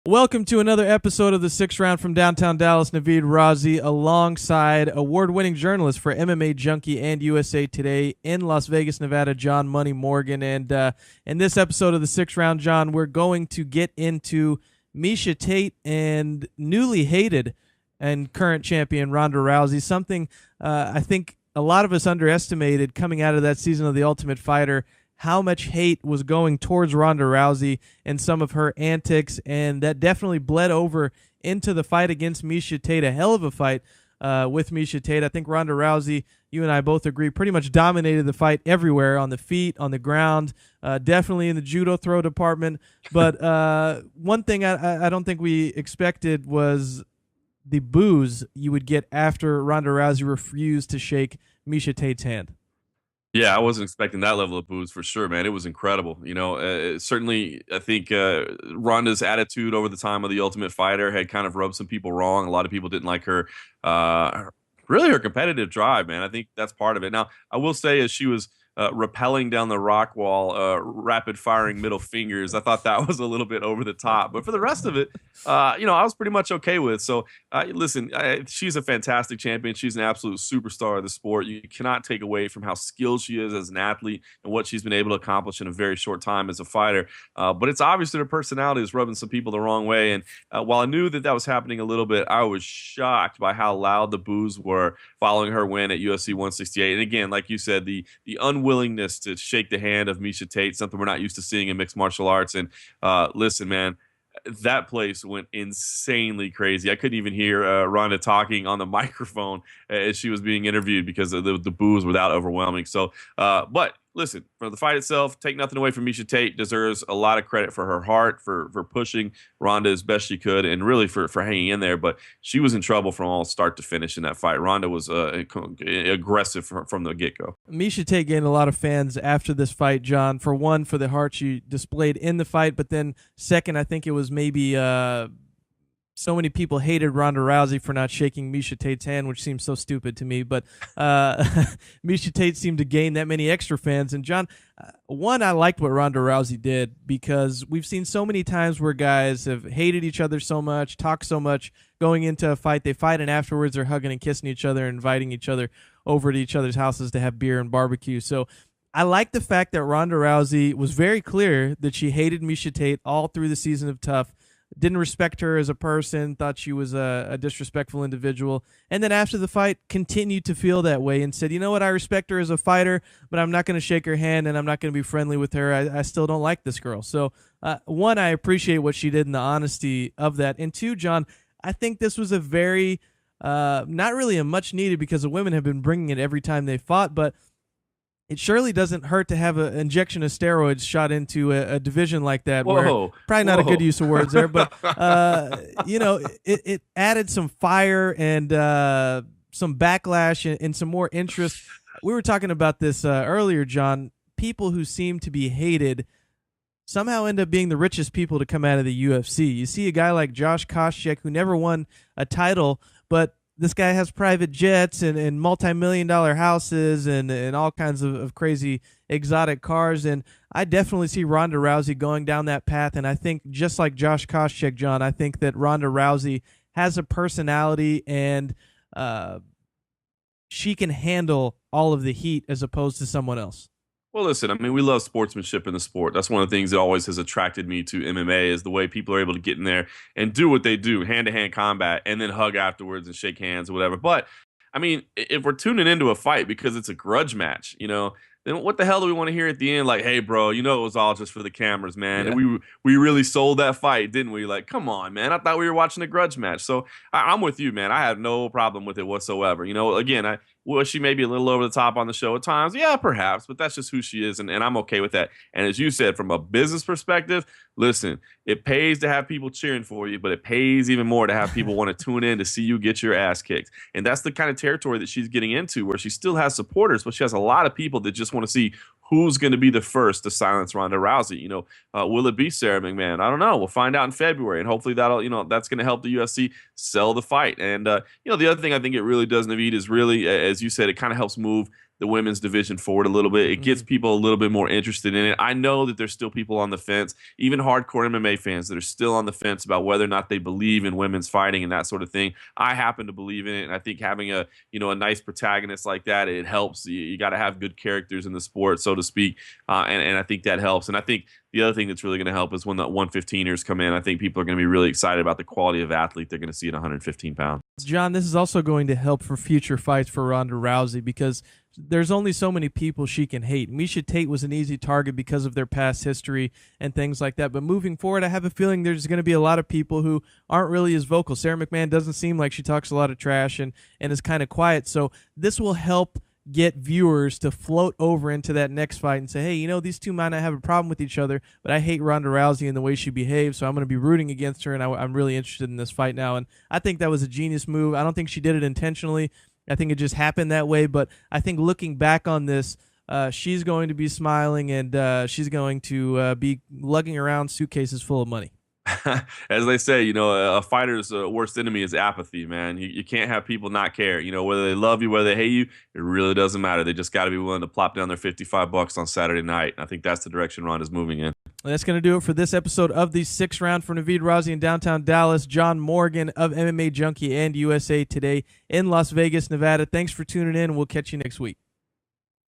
Welcome to another episode of the Sixth Round from downtown Dallas. Naveed Razi alongside award-winning journalist for MMA Junkie and USA Today in Las Vegas, Nevada, John Money Morgan. And in this episode of the Sixth Round, John, we're going to get into Miesha Tate and newly hated and current champion Ronda Rousey, something I think a lot of us underestimated coming out of that season of The Ultimate Fighter, how much hate was going towards Ronda Rousey and some of her antics, and that definitely bled over into the fight against Miesha Tate, a hell of a fight with Miesha Tate. I think Ronda Rousey, you and I both agree, pretty much dominated the fight everywhere, on the feet, on the ground, definitely in the judo throw department. But one thing I don't think we expected was the boos you would get after Ronda Rousey refused to shake Miesha Tate's hand. Yeah, I wasn't expecting that level of booze for sure, man. It was incredible. Certainly, I think Ronda's attitude over the time of the Ultimate Fighter had kind of rubbed some people wrong. A lot of people didn't like really her competitive drive, man. I think that's part of it. Now, I will say, as she was rappelling down the rock wall, rapid firing middle fingers, I thought that was a little bit over the top. But for the rest of it, I was pretty much okay with. So, listen, she's a fantastic champion. She's an absolute superstar of the sport. You cannot take away from how skilled she is as an athlete and what she's been able to accomplish in a very short time as a fighter. But it's obvious that her personality is rubbing some people the wrong way. And while I knew that that was happening a little bit, I was shocked by how loud the boos were following her win at UFC 168. And again, like you said, the unwillingness to shake the hand of Miesha Tate, something we're not used to seeing in mixed martial arts. And listen, man, that place went insanely crazy. I couldn't even hear Ronda talking on the microphone as she was being interviewed because of the boos were that overwhelming. So, but listen, for the fight itself, take nothing away from Miesha Tate. Deserves a lot of credit for her heart, for pushing Ronda as best she could, and really for hanging in there. But she was in trouble from all start to finish in that fight. Ronda was aggressive from the get-go. Miesha Tate gained a lot of fans after this fight, John. For one, for the heart she displayed in the fight, but then second, I think it was maybe so many people hated Ronda Rousey for not shaking Miesha Tate's hand, which seems so stupid to me. But Miesha Tate seemed to gain that many extra fans. And John, one, I liked what Ronda Rousey did, because we've seen so many times where guys have hated each other so much, talked so much going into a fight. They fight, and afterwards they're hugging and kissing each other, inviting each other over to each other's houses to have beer and barbecue. So I like the fact that Ronda Rousey was very clear that she hated Miesha Tate all through the season of Tough. Didn't respect her as a person, thought she was a disrespectful individual, and then after the fight continued to feel that way and said, you know what, I respect her as a fighter, but I'm not going to shake her hand and I'm not going to be friendly with her. I still don't like this girl. So, one, I appreciate what she did and the honesty of that. And two, John, I think this was a very, not really a much needed, because the women have been bringing it every time they fought, but it surely doesn't hurt to have an injection of steroids shot into a division like that. Whoa, probably not whoa. a good use of words there, but it added some fire and some backlash and some more interest. We were talking about this earlier, John. People who seem to be hated somehow end up being the richest people to come out of the UFC. You see a guy like Josh Koscheck, who never won a title, but this guy has private jets and multi-million-dollar houses and all kinds of crazy exotic cars. And I definitely see Ronda Rousey going down that path. And I think, just like Josh Koscheck, John, I think that Ronda Rousey has a personality, and she can handle all of the heat as opposed to someone else. Well, listen, I mean, we love sportsmanship in the sport. That's one of the things that always has attracted me to MMA, is the way people are able to get in there and do what they do, hand-to-hand combat, and then hug afterwards and shake hands or whatever. But, I mean, if we're tuning into a fight because it's a grudge match, then what the hell do we want to hear at the end? Like, hey, bro, it was all just for the cameras, man. Yeah. And we really sold that fight, didn't we? Like, come on, man. I thought we were watching a grudge match. So I'm with you, man. I have no problem with it whatsoever. Again, was she maybe a little over the top on the show at times? Yeah, perhaps, but that's just who she is, and I'm okay with that. And as you said, from a business perspective, listen, it pays to have people cheering for you, but it pays even more to have people want to tune in to see you get your ass kicked. And that's the kind of territory that she's getting into, where she still has supporters, but she has a lot of people that just want to see who's going to be the first to silence Ronda Rousey. Will it be Sarah McMahon? I don't know. We'll find out in February, and hopefully that's going to help the UFC sell the fight. And the other thing I think it really does, Naveed, is really, as you said, it kind of helps move the women's division forward a little bit. It gets people a little bit more interested in it. I know that there's still people on the fence, even hardcore MMA fans that are still on the fence about whether or not they believe in women's fighting and that sort of thing. I happen to believe in it, and I think having a nice protagonist like that, it helps. You got to have good characters in the sport, so to speak, and I think that helps. And I think the other thing that's really going to help is when the 115ers come in. I think people are going to be really excited about the quality of athlete they're going to see at 115 pounds. John, this is also going to help for future fights for Ronda Rousey because there's only so many people she can hate. Miesha Tate was an easy target because of their past history and things like that. But moving forward, I have a feeling there's going to be a lot of people who aren't really as vocal. Sarah McMahon doesn't seem like she talks a lot of trash and is kind of quiet. So this will help get viewers to float over into that next fight and say, hey, these two might not have a problem with each other, but I hate Ronda Rousey and the way she behaves, so I'm going to be rooting against her, and I'm really interested in this fight now. And I think that was a genius move. I don't think she did it intentionally. I think it just happened that way, but I think looking back on this, she's going to be smiling, and she's going to be lugging around suitcases full of money. As they say, a fighter's worst enemy is apathy, man. You can't have people not care. Whether they love you, whether they hate you, it really doesn't matter. They just got to be willing to plop down their $55 on Saturday night. I think that's the direction Ronda's moving in. Well, that's going to do it for this episode of the 6th Round for Naveed Razi in downtown Dallas. John Morgan of MMA Junkie and USA Today in Las Vegas, Nevada. Thanks for tuning in. We'll catch you next week.